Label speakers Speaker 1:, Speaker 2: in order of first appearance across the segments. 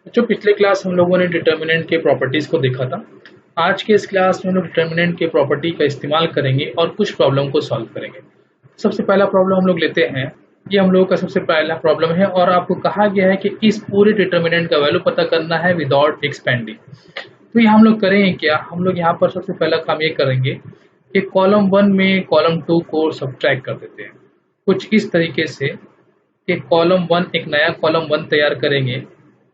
Speaker 1: जो पिछले क्लास हम लोगों ने डिटर्मिनेंट के प्रॉपर्टीज को देखा था, आज के इस क्लास में हम लोग डिटर्मिनेंट के प्रॉपर्टी का इस्तेमाल करेंगे और कुछ प्रॉब्लम को सॉल्व करेंगे। सबसे पहला प्रॉब्लम हम लोग लेते हैं। ये हम लोगों का सबसे पहला प्रॉब्लम है और आपको कहा गया है कि इस पूरे डिटर्मिनेंट का वैल्यू पता करना है विदाउट एक्सपेंडिंग। तो ये हम लोग करेंगे क्या, हम लोग यहाँ पर सबसे पहला काम ये करेंगे कि कॉलम 1 में कॉलम 2 को सब्ट्रैक्ट कर देते हैं कुछ इस तरीके से कि कॉलम 1 एक नया कॉलम 1 तैयार करेंगे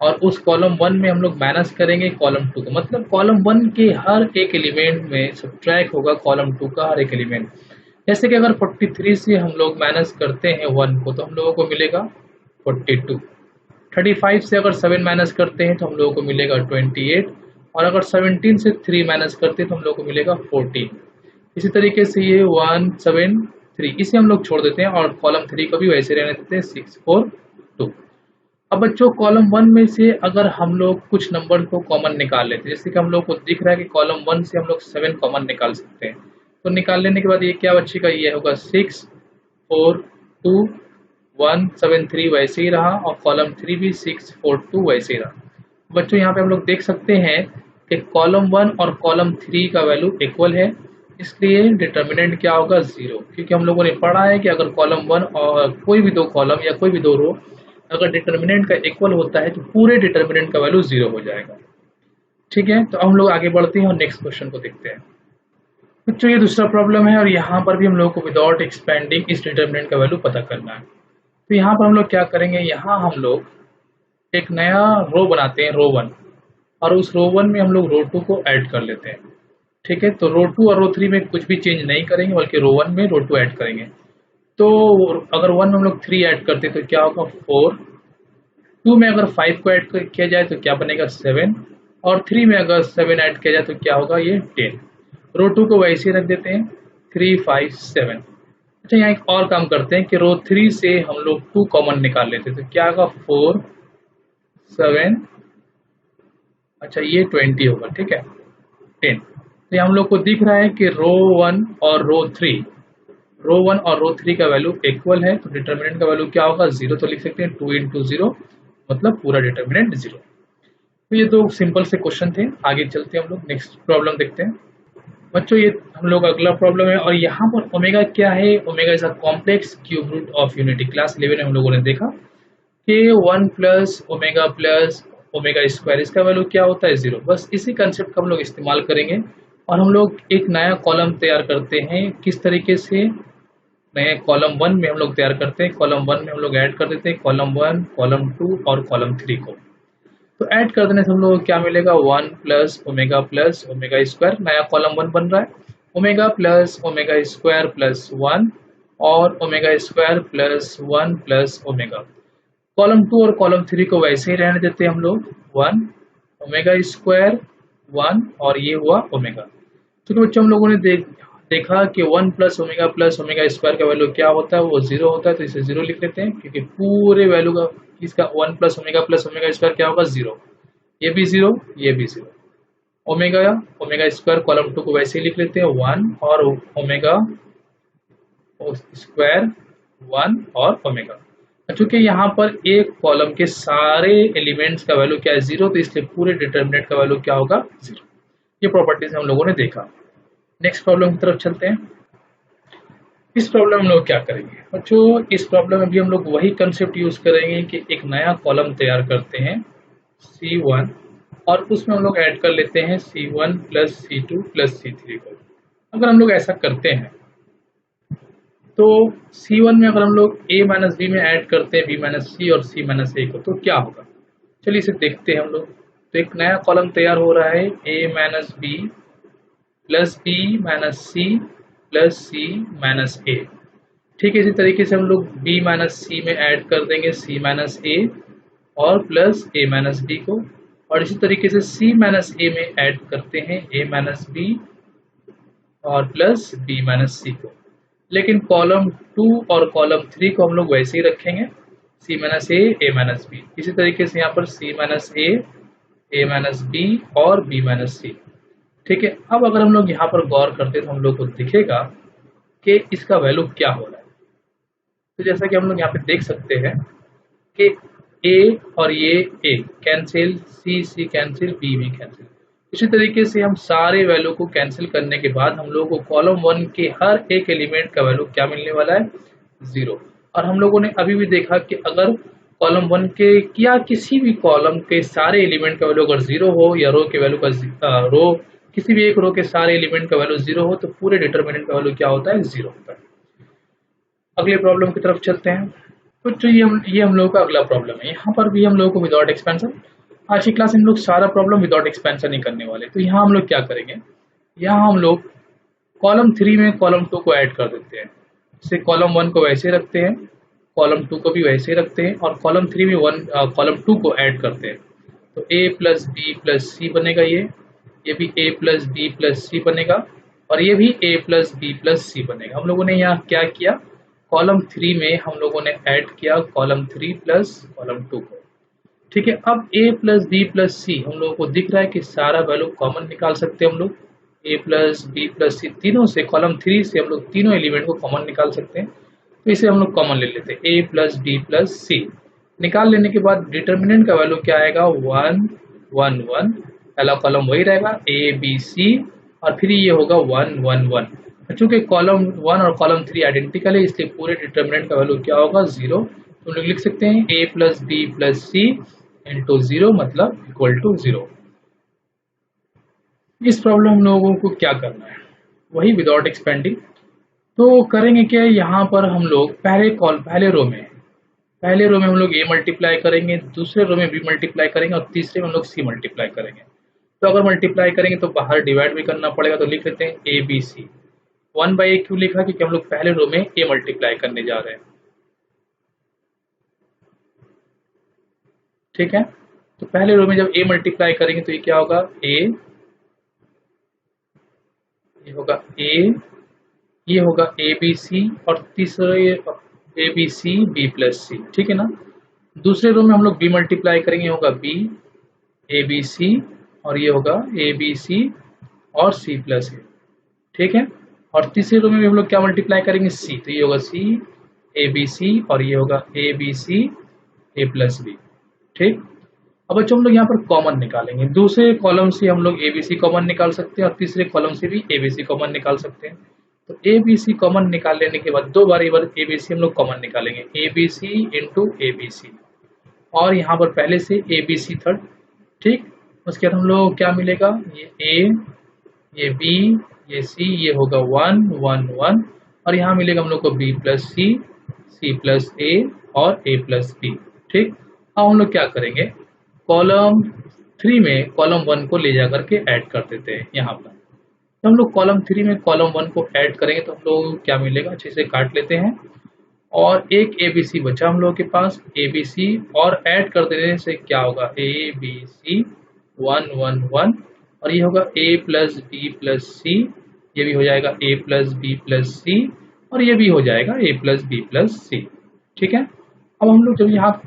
Speaker 1: और उस कॉलम 1 में हम लोग माइनस करेंगे कॉलम 2 का, मतलब कॉलम 1 के हर एक एलिमेंट में सब्ट्रैक्ट होगा कॉलम 2 का हर एक एलिमेंट। जैसे कि अगर 43 से हम लोग माइनस करते हैं 1 को तो हम लोगों को मिलेगा 42। 35 से अगर 7 माइनस करते हैं तो हम लोगों को मिलेगा 28 और अगर 17 से 3 माइनस करते हैं तो हम लोगों को मिलेगा 14। इसी तरीके से ये 1 7 3 इसे हम लोग छोड़ देते हैं और कॉलम 3 को भी वैसे रहने देते हैं 6 4 2। अब बच्चों कॉलम 1 में से अगर हम लोग कुछ नंबर को कॉमन निकाल लेते हैं, जैसे कि हम लोग को दिख रहा है कि कॉलम 1 से हम लोग 7 कॉमन निकाल सकते हैं, तो निकाल लेने के बाद ये क्या बचेगा, ये होगा 6 4 2 1 7 3 वैसे ही रहा और कॉलम 3 भी 6 4 2 वैसे ही रहा। बच्चों यहाँ पे हम लोग देख सकते हैं कि कॉलम 1 और कॉलम 3 का वैल्यू इक्वल है, इसलिए डिटर्मिनेंट क्या होगा 0, क्योंकि हम लोगों ने पढ़ा है कि अगर कॉलम 1 और कोई भी दो कॉलम या कोई भी दो रो अगर डिटर्मिनेंट का इक्वल होता है तो पूरे डिटर्मिनेंट का वैल्यू 0 हो जाएगा। ठीक है, तो हम लोग आगे बढ़ते हैं और नेक्स्ट क्वेश्चन को देखते हैं। बच्चों ये दूसरा प्रॉब्लम है और यहाँ पर भी हम लोगों को विदाउट एक्सपेंडिंग इस डिटर्मिनेंट का वैल्यू पता करना है। तो यहाँ पर हम लोग क्या करेंगे, यहाँ हम लोग एक नया रो बनाते हैं रो 1 और उस रो 1 में हम लोग रो 2 को ऐड कर लेते हैं। ठीक है, तो रो 2 और रो 3 में कुछ भी चेंज नहीं करेंगे बल्कि रो 1 में रो 2 ऐड करेंगे। तो अगर 1 में हम लोग 3 ऐड करते तो क्या होगा 4, 2 में अगर 5 को ऐड किया जाए तो क्या बनेगा 7 और 3 में अगर 7 ऐड किया जाए तो क्या होगा ये 10। रो 2 को वैसे ही रख देते हैं 3 5 7। अच्छा यहाँ एक और काम करते हैं कि रो 3 से हम लोग 2 कॉमन निकाल लेते हैं तो क्या होगा 4 7, अच्छा ये 20 होगा। ठीक है 10। तो हम लोग को दिख रहा है कि रो 1 और रो 3 का वैल्यू इक्वल है, तो डिटर्मिनेंट का वैल्यू क्या होगा 0, तो लिख सकते हैं 2 इंटू 0 मतलब पूरा डिटर्मिनेंट 0। तो ये दो सिंपल से क्वेश्चन थे। आगे चलते हैं हम लोग नेक्स्ट प्रॉब्लम देखते हैं। बच्चों ये हम लोग अगला प्रॉब्लम है और यहाँ पर ओमेगा क्या है, omega is a complex cube root of unity. Class 11 में हम लोगों ने देखा कि 1 प्लस ओमेगा स्क्वायर इसका वैल्यू क्या होता है 0। बस इसी कंसेप्ट का हम लोग इस्तेमाल करेंगे और हम लोग एक नया कॉलम तैयार करते हैं। किस तरीके से, नए कॉलम 1 में हम लोग तैयार करते हैं, कॉलम 1 में हम लोग ऐड कर देते हैं कॉलम 1 कॉलम 2 और कॉलम 3 को। तो ऐड कर देने से हम लोग को क्या मिलेगा 1 प्लस ओमेगा स्क्वायर, नया कॉलम 1 बन रहा है, ओमेगा स्क्वायर प्लस 1 और omega square plus 1 plus omega. Column 2 और कॉलम 3 को वैसे ही रहने देते हैं हम लोग 1 ओमेगा स्क्वायर 1 और ये हुआ ओमेगा। तो बच्चों हम लोगों ने देखा कि 1 प्लस ओमेगा स्क्वायर का वैल्यू क्या होता है, वो 0 होता है, तो इसे 0 लिख लेते हैं क्योंकि पूरे वैल्यू का इसका 1 प्लस ओमेगा स्क्वायर क्या होगा 0, ये भी 0 ये भी 0। ओमेगा स्क्वायर कॉलम 2 को वैसे ही लिख लेते हैं 1 और ओमेगा स्क्वायर 1 और ओमेगा। चूंकि यहाँ पर एक कॉलम के सारे एलिमेंट्स का वैल्यू क्या है 0, तो इसलिए पूरे डिटर्मिनेंट का वैल्यू क्या होगा 0। ये प्रॉपर्टीज हम लोगों ने देखा। नेक्स्ट प्रॉब्लम की तरफ चलते हैं। इस प्रॉब्लम में हम लोग क्या करेंगे बच्चों, इस प्रॉब्लम में भी हम लोग वही कंसेप्ट यूज करेंगे कि एक नया कॉलम तैयार करते हैं C1 और उसमें हम लोग ऐड कर लेते हैं C1 plus C2 plus C3 को। अगर हम लोग ऐसा करते हैं तो C1 में अगर हम लोग A माइनस बी में ऐड करते हैं B माइनस सी और C माइनस ए को तो क्या होगा, चलिए इसे देखते हैं हम लोग। तो एक नया कॉलम तैयार हो रहा है A minus B plus B minus C plus C minus A. ठीक है, इसी तरीके से हम लोग B माइनस सी में ऐड कर देंगे C माइनस ए और प्लस A माइनस बी को, और इसी तरीके से C माइनस ए में ऐड करते हैं A माइनस बी और प्लस B माइनस सी को। लेकिन कॉलम 2 और कॉलम 3 को हम लोग वैसे ही रखेंगे C माइनस ए माइनस बी। इसी तरीके से यहाँ पर C माइनस ए माइनस बी और B माइनस सी। ठीक है, अब अगर हम लोग यहाँ पर गौर करते हैं तो हम लोग को दिखेगा कि इसका वैल्यू क्या हो रहा है। तो जैसा कि हम लोग यहाँ पे देख सकते हैं कि ए और ये ए कैंसिल, सी कैंसिल, बी कैंसिल। इसी तरीके से हम सारे वैल्यू को कैंसिल करने के बाद हम लोगों को कॉलम 1 के हर एक एलिमेंट का वैल्यू क्या मिलने वाला है, 0। और हम लोगों ने अभी भी देखा कि अगर कॉलम 1 के या किसी भी कॉलम के सारे एलिमेंट का वैल्यू अगर 0 हो या रो के वैल्यू का रो किसी भी एक रो के सारे एलिमेंट का वैल्यू 0 हो तो पूरे डिटर्मिनेंट का वैल्यू क्या होता है, 0 होता है। अगले प्रॉब्लम की तरफ चलते हैं। तो ये हम लोगों का अगला प्रॉब्लम है। यहाँ पर भी हम लोगों को विदाउट एक्सपेंशन, आज की क्लास में हम लोग सारा प्रॉब्लम विदाउट एक्सपेंशन ही करने वाले। तो यहाँ हम लोग क्या करेंगे, यहाँ हम लोग कॉलम 3 में कॉलम 2 को ऐड कर देते हैं। जैसे कॉलम 1 को वैसे रखते हैं, कॉलम 2 को भी वैसे रखते हैं और कॉलम 3 में कॉलम 2 को ऐड करते हैं। तो a प्लस बी प्लस सी बनेगा, ये भी a प्लस बी प्लस सी बनेगा और ये भी a प्लस बी प्लस सी बनेगा। हम लोगों ने यहाँ क्या किया, कॉलम 3 में हम लोगों ने ऐड किया कॉलम 3 प्लस कॉलम 2 को। ठीक है, अब a प्लस बी प्लस सी हम लोगों को दिख रहा है कि सारा वैल्यू कॉमन निकाल सकते हैं हम लोग। a प्लस बी प्लस सी तीनों से, कॉलम 3 से हम लोग तीनों एलिमेंट को कॉमन निकाल सकते हैं। तो इसे हम लोग कॉमन ले लेते हैं, a प्लस बी प्लस सी। निकाल लेने के बाद डिटर्मिनेंट का वैल्यू क्या आएगा, 1 1 1। पहला कॉलम वही रहेगा a b c और फिर ये होगा 1 1 1। चूंकि कॉलम 1 और कॉलम 3 आइडेंटिकल है इसलिए पूरे डिटर्मिनेंट का वैल्यू क्या होगा, 0। तो हम लोग लिख सकते हैं a plus b plus c into 0 मतलब इक्वल टू 0। इस प्रॉब्लम हम लोगों को क्या करना है, वही विदाउट एक्सपेंडिंग। तो करेंगे क्या, यहाँ पर हम लोग पहले रो में हम लोग a मल्टीप्लाई करेंगे, दूसरे रो में b मल्टीप्लाई करेंगे और तीसरे में हम लोग c मल्टीप्लाई करेंगे। तो अगर मल्टीप्लाई करेंगे तो बाहर डिवाइड भी करना पड़ेगा, तो लिख लेते हैं a b c। 1/a क्यों लिखा, क्योंकि हम लोग पहले रो में a मल्टीप्लाई करने जा रहे हैं। ठीक है, तो पहले रो में जब a मल्टीप्लाई करेंगे तो ये क्या होगा, a, ये होगा a, ये होगा ए बी सी और तीसरे A B C B plus C. ठीक है ना, दूसरे रो में हम लोग b मल्टीप्लाई करेंगे, होगा b ए बी सी और ये होगा ए बी सी और c प्लस ए। ठीक है, और तीसरे रो में भी हम लोग क्या मल्टीप्लाई करेंगे, c, तो ये होगा c ए बी सी और ये होगा A B c A plus b. ठीक, अब बच्चों हम लोग यहाँ पर कॉमन निकालेंगे। दूसरे कॉलम से हम लोग ए बी सी कॉमन निकाल सकते हैं और तीसरे कॉलम से भी ए बी सी कॉमन निकाल सकते हैं। तो ए बी सी कॉमन निकाल लेने के बाद दो बार ए बी सी हम लोग कॉमन निकालेंगे, a B c into a B C और यहाँ पर पहले से ए बी सी थर्ड। ठीक, उसके बाद हम लोग क्या मिलेगा, ये ए, ये बी, ये सी, ये होगा 1 1 1 और यहाँ मिलेगा हम लोग को बी प्लस सी, सी प्लस ए और ए प्लस बी। ठीक, अब हम लोग क्या करेंगे, कॉलम 3 में कॉलम 1 को ले जा करके ऐड कर देते हैं यहाँ पर। तो हम लोग कॉलम 3 में कॉलम 1 को ऐड करेंगे तो हम लोग क्या मिलेगा, अच्छे से काट लेते हैं और एक ए बी सी बचा हम लोग के पास, ए बी सी और ऐड कर देने से क्या होगा, ए बी सी 1 1 1 और ये होगा a प्लस बी प्लस सी, ये भी हो जाएगा a प्लस बी प्लस सी और ये भी हो जाएगा a plus b plus C. ठीक है, अब हम लोग जब यहाँ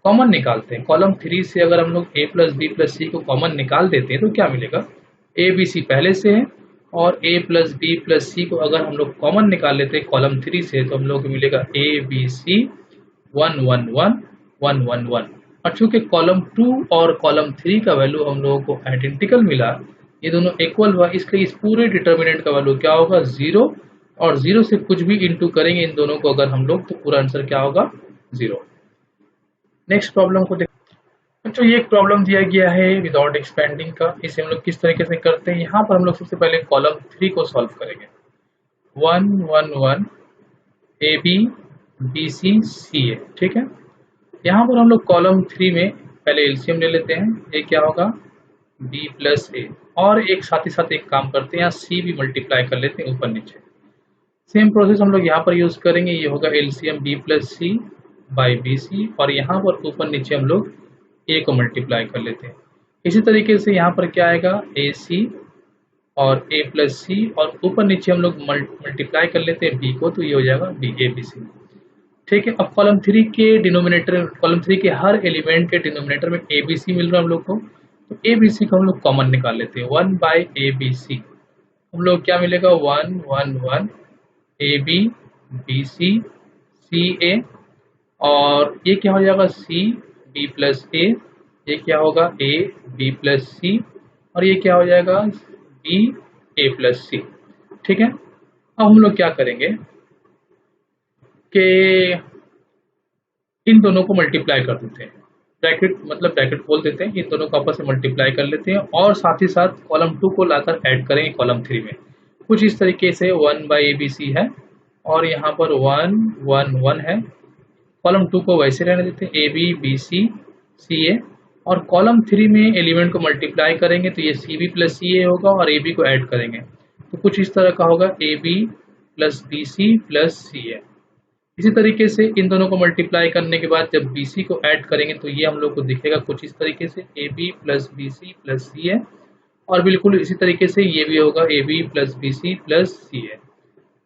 Speaker 1: कॉमन निकालते हैं, कॉलम 3 से अगर हम लोग a प्लस बी प्लस सी को कॉमन निकाल देते हैं तो क्या मिलेगा, a बी सी पहले से है और a प्लस बी प्लस सी को अगर हम लोग कॉमन निकाल लेते हैं कॉलम 3 से तो हम लोग को मिलेगा a बी सी 1 1 1 1 1 1। और चूंकि कॉलम 2 और कॉलम 3 का वैल्यू हम लोगों को आइडेंटिकल मिला, ये दोनों इक्वल हुआ, इसलिए इस पूरे डिटर्मिनेंट का वैल्यू क्या होगा, 0 और 0 से कुछ भी इंटू करेंगे इन दोनों को अगर हम लोग तो पूरा आंसर क्या होगा, 0। नेक्स्ट प्रॉब्लम को देखते हैं। तो ये एक प्रॉब्लम दिया गया है विदाउट एक्सपेंडिंग का, इसे हम लोग किस तरीके से करते हैं। यहाँ पर हम लोग सबसे पहले कॉलम 3 को सॉल्व करेंगे, 1 1 1 A B B C C A. ठीक है, यहाँ पर हम लोग कॉलम 3 में पहले एलसीएम ले लेते हैं, ये क्या होगा b प्लस ए और एक साथ ही साथ एक काम करते हैं, यहाँ c भी मल्टीप्लाई कर लेते हैं ऊपर नीचे। सेम प्रोसेस हम लोग यहाँ पर यूज करेंगे, ये होगा LCM b plus c by b सी और यहाँ पर ऊपर नीचे हम लोग a को मल्टीप्लाई कर लेते हैं। इसी तरीके से यहाँ पर क्या आएगा, ए सी और a प्लस सी और ऊपर नीचे हम लोग मल्टीप्लाई कर लेते हैं b को, तो ये हो जाएगा b ए बी सी। ठीक है, अब कॉलम 3 के डिनोमिनेटर, कॉलम 3 के हर एलिमेंट के डिनोमिनेटर में ए बी सी मिल रहा है हम लोग को, तो ए बी सी को हम लोग कॉमन निकाल लेते हैं, 1 बाई ए बी सी। हम लोग क्या मिलेगा, 1 1 1 A B B C C A और ये क्या हो जाएगा सी बी प्लस ए, ये क्या होगा ए बी प्लस सी, और ये क्या हो जाएगा बी ए प्लस सी। ठीक है, अब हम लोग क्या करेंगे कि इन दोनों को मल्टीप्लाई कर देते हैं, ब्रैकेट मतलब ब्रैकेट खोल देते हैं, इन दोनों को आपस में मल्टीप्लाई कर लेते हैं और साथ ही साथ कॉलम 2 को लाकर ऐड करेंगे कॉलम 3 में। कुछ इस तरीके से 1 बाई ए बी सी है और यहाँ पर 1 1 1 है। कॉलम 2 को वैसे रहने देते हैं A B B C C A, और कॉलम 3 में एलिमेंट को मल्टीप्लाई करेंगे तो ये सी बी प्लस सी ए होगा और ए बी को ऐड करेंगे तो कुछ इस तरह का होगा ए B plus B C plus C A. इसी तरीके से इन दोनों को मल्टीप्लाई करने के बाद जब बी सी को ऐड करेंगे तो ये हम लोग को दिखेगा कुछ इस तरीके से ए B plus B C plus C A, और बिल्कुल इसी तरीके से ये भी होगा ए B plus B C plus C A.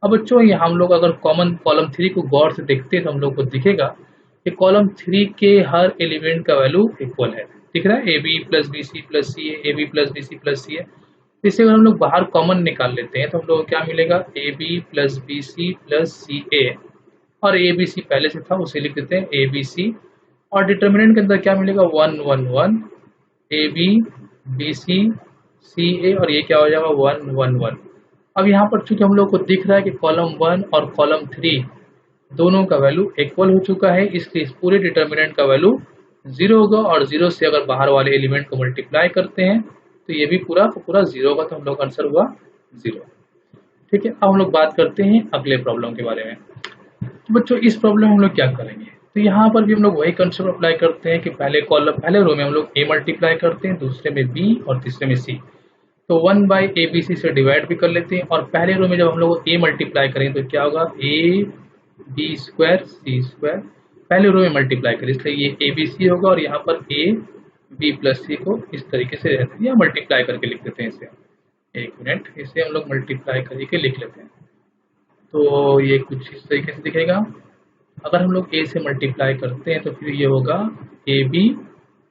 Speaker 1: अब बच्चों ये हम लोग अगर कॉमन कॉलम 3 को गौर से देखते हैं तो हम लोग को दिखेगा कि कॉलम 3 के हर एलिमेंट का वैल्यू इक्वल है। दिख रहा है A B plus B C plus C A B plus B C plus C A. इसे अगर हम लोग बाहर कॉमन निकाल लेते हैं तो हम लोग को क्या मिलेगा A B plus B C plus C A, और ए बी सी पहले से था उसे लिख देते हैं ए बी सी, और डिटर्मिनेंट के अंदर क्या मिलेगा 1 1 1 A B B C C A, और ये क्या हो जाएगा 1 1 1। अब यहाँ पर चूंकि हम लोग को दिख रहा है कि कॉलम 1 और कॉलम 3 दोनों का वैल्यू इक्वल हो चुका है, इसलिए इस पूरे डिटर्मिनेंट का वैल्यू 0 होगा, और 0 से अगर बाहर वाले एलिमेंट को मल्टीप्लाई करते हैं तो ये भी पूरा का पूरा 0 होगा, तो हम लोग आंसर हुआ 0। ठीक है, अब हम लोग बात करते हैं अगले प्रॉब्लम के बारे में। तो बच्चों इस प्रॉब्लम में हम लोग क्या करेंगे, तो यहाँ पर भी हम लोग वही कंसेप्ट अप्लाई करते हैं कि पहले रो में हम लोग a मल्टीप्लाई करते हैं, दूसरे में b और तीसरे में c। तो 1 बाई ए बी सी से डिवाइड भी कर लेते हैं, और पहले रो में जब हम लोग a मल्टीप्लाई करेंगे तो क्या होगा a b square c square, पहले रो में मल्टीप्लाई करें इसलिए ये ए बी सी होगा, और यहाँ पर a b प्लस सी को इस तरीके से रहते हैं या मल्टीप्लाई करके लिख देते हैं इसे। एक मिनट, इसे हम लोग मल्टीप्लाई करके लिख लेते हैं तो ये कुछ इस तरीके से दिखेगा। अगर हम लोग a से मल्टीप्लाई करते हैं तो फिर ये होगा ए बी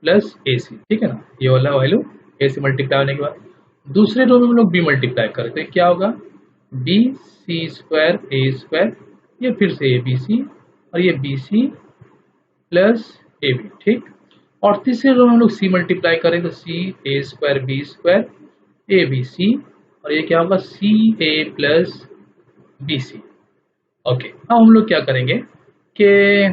Speaker 1: प्लस ए सी, ठीक है ना, ये वाला वैल्यू a से मल्टीप्लाई होने के बाद दूसरे रो में हम लोग b मल्टीप्लाई करते हैं, क्या होगा b c square a square, ये फिर से ए बी सी, और ये बी सी प्लस ए बी। ठीक, और तीसरे रो में हम लोग c मल्टीप्लाई करें तो C A square B square A B C, और ये क्या होगा सी ए प्लस बी सी। ओके, अब हम लोग क्या करेंगे कि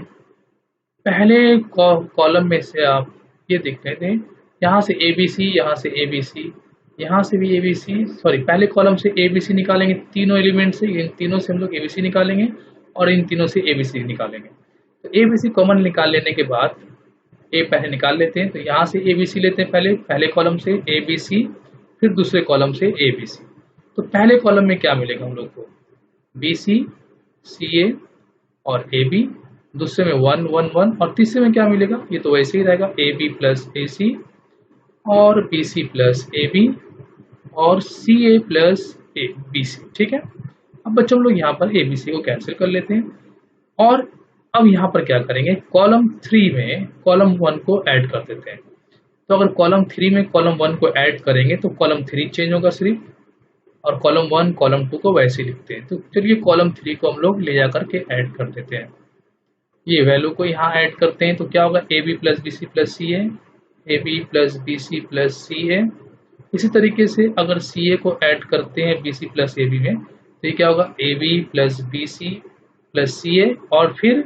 Speaker 1: पहले कॉलम में से आप ये देख रहे थे यहाँ से ए बी सी, यहाँ से ए बी सी, यहाँ से भी ए बी सी, सॉरी पहले कॉलम से ए बी सी निकालेंगे तीनों एलिमेंट से, इन तीनों से हम लोग ए बी सी निकालेंगे और इन तीनों से ए बी सी निकालेंगे। तो ए बी सी कॉमन निकाल लेने के बाद ए पहले निकाल लेते हैं, तो यहाँ से ए बी सी लेते हैं पहले कॉलम से ए बी सी, फिर दूसरे कॉलम से ए बी सी। तो पहले कॉलम में क्या मिलेगा हम लोग को बी सी सी ए और ए बी, दूसरे में 1 1 1, और तीसरे में क्या मिलेगा, ये तो वैसे ही रहेगा ए बी प्लस ए सी और बी सी प्लस ए बी और c A plus A B C. ठीक है, अब बच्चों हम लोग यहाँ पर ए बी सी को कैंसिल कर लेते हैं, और अब यहाँ पर क्या करेंगे कॉलम 3 में कॉलम 1 को ऐड कर देते हैं। तो अगर कॉलम 3 में कॉलम 1 को ऐड करेंगे तो कॉलम 3 चेंज होगा सिर्फ, और कॉलम 1 कॉलम 2 को वैसे लिखते हैं। तो चलिए कॉलम 3 को हम लोग ले जा करके ऐड कर देते हैं, ये वैल्यू को यहाँ ऐड करते हैं तो क्या होगा ए बी प्लस बी सी प्लस सी है, A B plus B C plus C है। इसी तरीके से अगर सी ए को ऐड करते हैं बी सी प्लस ए बी में तो ये क्या होगा ए B plus B C plus C A, और फिर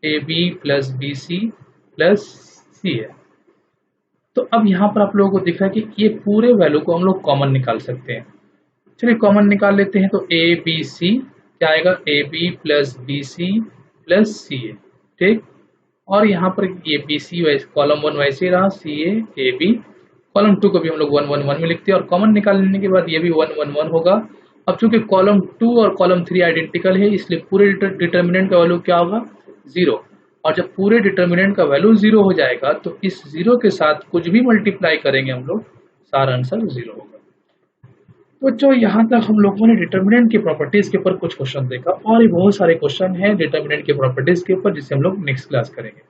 Speaker 1: A B plus B C plus C है। तो अब यहाँ पर आप लोगों को दिख रहा है कि ये पूरे वैल्यू को हम लोग कॉमन निकाल सकते हैं। चलिए कॉमन निकाल लेते हैं, तो ए बी सी क्या आएगा A B plus B C plus C A. ठीक, और यहाँ पर ये बी सी वैसे कॉलम 1 वैसे ही रहा, सी ए बी, कॉलम 2 को भी हम लोग 1 1 1 में लिखते हैं, और कॉमन निकाल लेने के बाद ये भी 1 1 1 होगा। अब चूंकि कॉलम 2 और कॉलम 3 आइडेंटिकल है इसलिए पूरे डिटर्मिनेंट का वैल्यू क्या होगा 0, और जब पूरे डिटर्मिनेंट का वैल्यू 0 हो जाएगा तो इस 0 के साथ कुछ भी मल्टीप्लाई करेंगे हम लोग, सारा आंसर 0 होगा। तो जो यहाँ तक हम लोगों ने डिटर्मिनेंट की प्रॉपर्टीज के ऊपर कुछ क्वेश्चन देखा, और भी बहुत सारे क्वेश्चन हैं डिटर्मिनेंट की प्रॉपर्टीज के ऊपर जिसे हम लोग नेक्स्ट क्लास करेंगे।